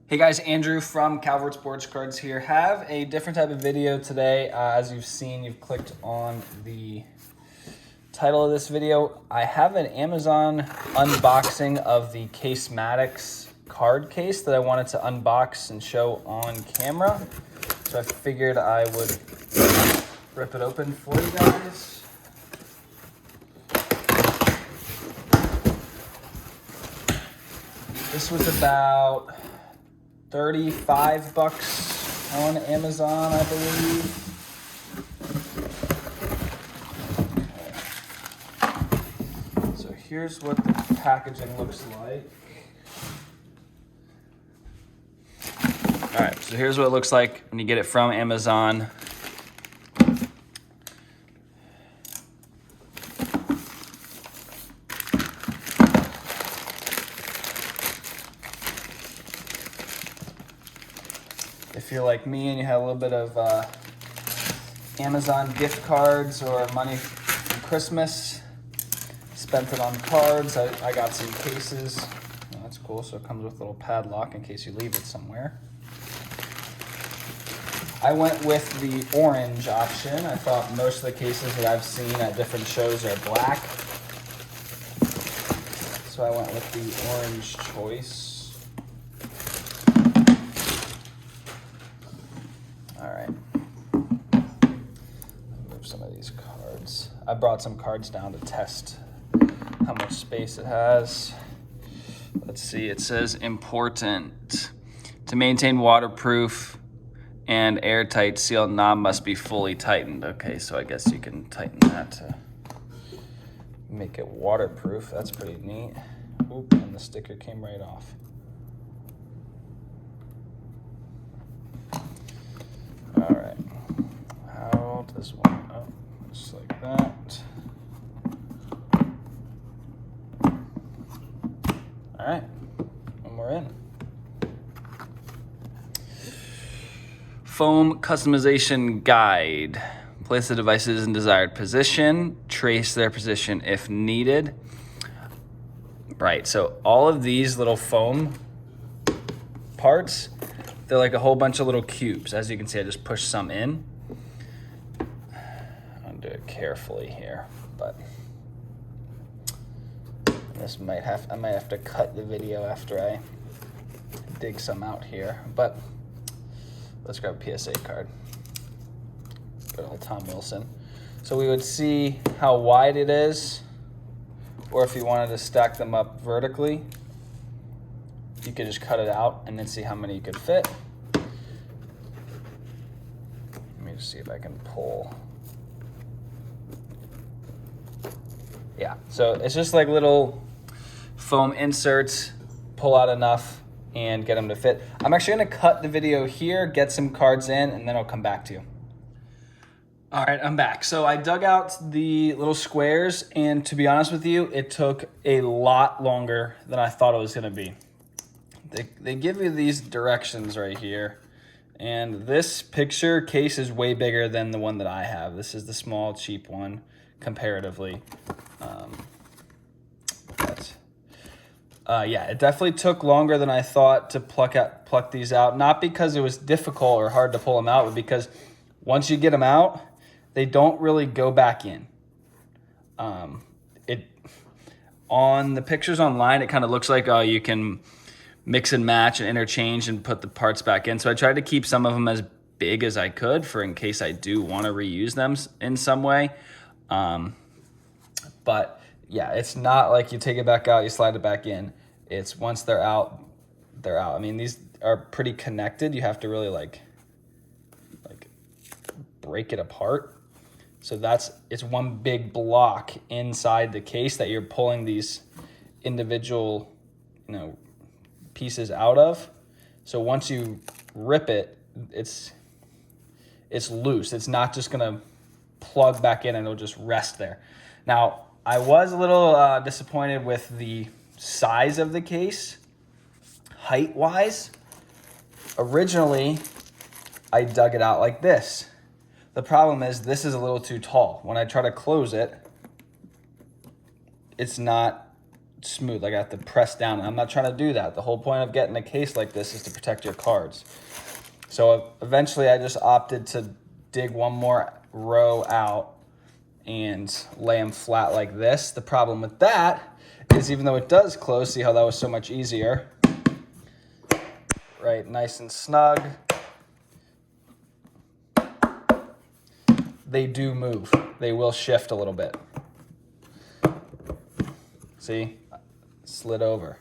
Hey guys, Andrew from Calvert Sports Cards here. Have a different type of video today. As you've seen, you've clicked on the title of this video. I have an Amazon unboxing of the Casematix card case that I wanted to unbox and show on camera. So I figured I would rip it open for you guys. This was about 35 bucks on Amazon, I believe. Okay. So here's what the packaging looks like. All right, so here's what it looks like when you get it from Amazon. If you're like me and you have a little bit of Amazon gift cards or money from Christmas, spent it on cards. I got some cases. Oh, that's cool. So it comes with a little padlock in case you leave it somewhere. I went with the orange option. I thought most of the cases that I've seen at different shows are black. So I went with the orange choice. All right, move some of these cards. I brought some cards down to test how much space it has. Let's see, it says important. To maintain waterproof and airtight, sealed knob must be fully tightened. Okay, so I guess you can tighten that to make it waterproof. That's pretty neat. Oop, and the sticker came right off. All right, how does one, oh, just like that. All right, and we're in. Foam customization guide. Place the devices in desired position, trace their position if needed. Right, so all of these little foam parts, they're like a whole bunch of little cubes. As you can see, I just pushed some in. I'll do it carefully here, but I might have to cut the video after I dig some out here. But let's grab a PSA card. Good old Tom Wilson. So we would see how wide it is, or if you wanted to stack them up vertically, you could just cut it out and then see how many you could fit. Let me just see if I can pull. Yeah, so it's just like little foam inserts, pull out enough and get them to fit. I'm actually gonna cut the video here, get some cards in, and then I'll come back to you. All right, I'm back. So I dug out the little squares, and to be honest with you, it took a lot longer than I thought it was gonna be. They give you these directions right here, and this picture case is way bigger than the one that I have. This is the small, cheap one, comparatively. Yeah, it definitely took longer than I thought to pluck these out. Not because it was difficult or hard to pull them out, but because once you get them out, they don't really go back in. On the pictures online, it kind of looks like you can mix and match and interchange and put the parts back in. So I tried to keep some of them as big as I could for in case I do want to reuse them in some way. But yeah, it's not like you take it back out, you slide it back in. It's once they're out, they're out. I mean, these are pretty connected. You have to really like break it apart. So it's one big block inside the case that you're pulling these individual, pieces out of. So once you rip it, it's loose. It's not just gonna plug back in and it'll just rest there. Now, I was a little disappointed with the size of the case, height-wise. Originally, I dug it out like this. The problem is this is a little too tall. When I try to close it, it's not smooth. Like I have to press down. I'm not trying to do that. The whole point of getting a case like this is to protect your cards. So eventually I just opted to dig one more row out and lay them flat like this. The problem with that is even though it does close, see how that was so much easier, right? Nice and snug. They do move. They will shift a little bit. See, slid over.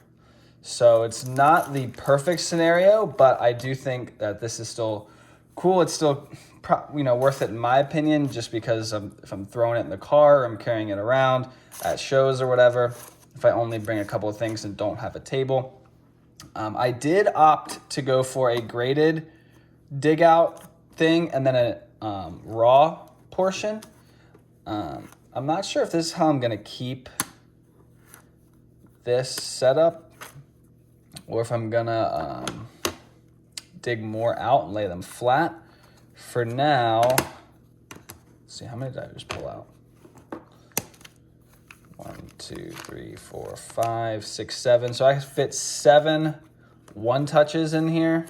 So it's not the perfect scenario, but I do think that this is still cool. It's still, worth it in my opinion, just because if I'm throwing it in the car, or I'm carrying it around at shows or whatever, if I only bring a couple of things and don't have a table. I did opt to go for a graded dig out thing and then a raw portion. I'm not sure if this is how I'm gonna keep this setup or if I'm gonna dig more out and lay them flat. For now, let's see, how many did I just pull out? 1, 2, 3, 4, 5, 6, 7. So I fit 7 one-touches in here.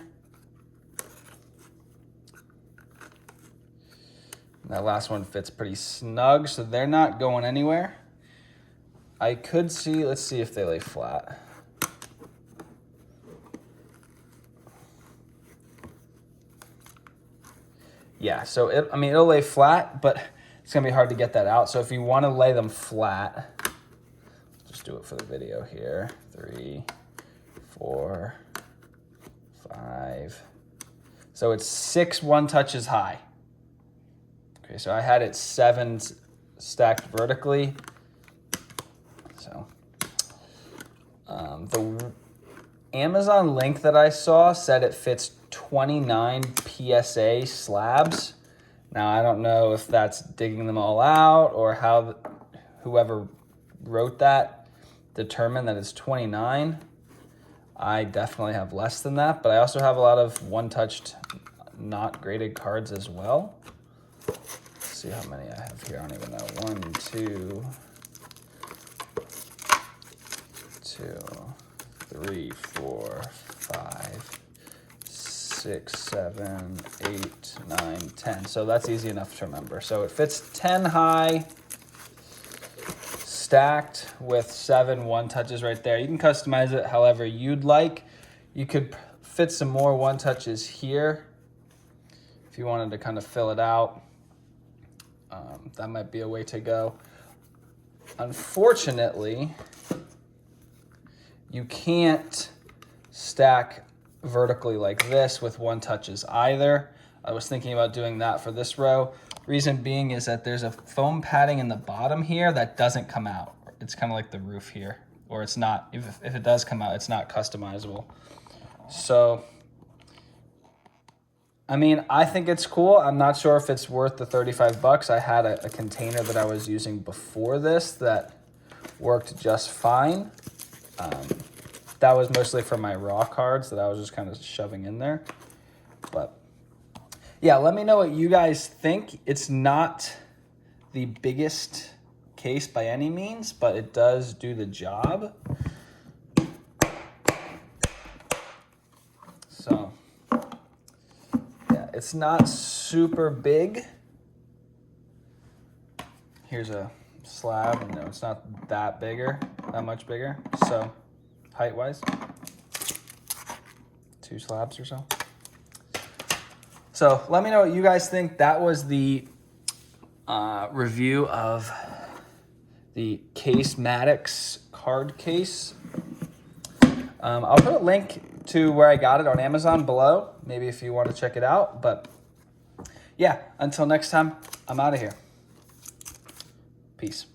That last one fits pretty snug, so they're not going anywhere. I could see, let's see if they lay flat. Yeah, so it'll lay flat, but it's gonna be hard to get that out. So if you wanna lay them flat, just do it for the video here. 3, 4, 5. So it's 6 one-touches high. Okay, so I had it 7 stacked vertically. So the Amazon link that I saw said it fits 29 PSA slabs. Now I don't know if that's digging them all out or how whoever wrote that determined that it's 29. I definitely have less than that, but I also have a lot of one-touched, not graded cards as well. Let's see how many I have here. I don't even know. 1, 2, 3, 4, 5, 6, 7, 8, 9, 10. So that's easy enough to remember. So it fits 10 high, stacked with 7 one-touches right there. You can customize it however you'd like. You could fit some more one-touches here if you wanted to kind of fill it out. That might be a way to go. Unfortunately, you can't stack vertically like this with one-touches either. I was thinking about doing that for this row. Reason being is that there's a foam padding in the bottom here that doesn't come out. It's kind of like the roof here, or it's not, if it does come out, it's not customizable. So, I mean, I think it's cool. I'm not sure if it's worth the 35 bucks. I had a container that I was using before this that worked just fine. That was mostly for my raw cards that I was just kind of shoving in there. But yeah, let me know what you guys think. It's not the biggest case by any means, but it does do the job. So yeah, it's not super big. Here's a slab, and no, it's not that much bigger. So height-wise, 2 slabs or so. So let me know what you guys think. That was the review of the Casematix card case. I'll put a link to where I got it on Amazon below, maybe if you want to check it out. But yeah, until next time, I'm out of here. Peace.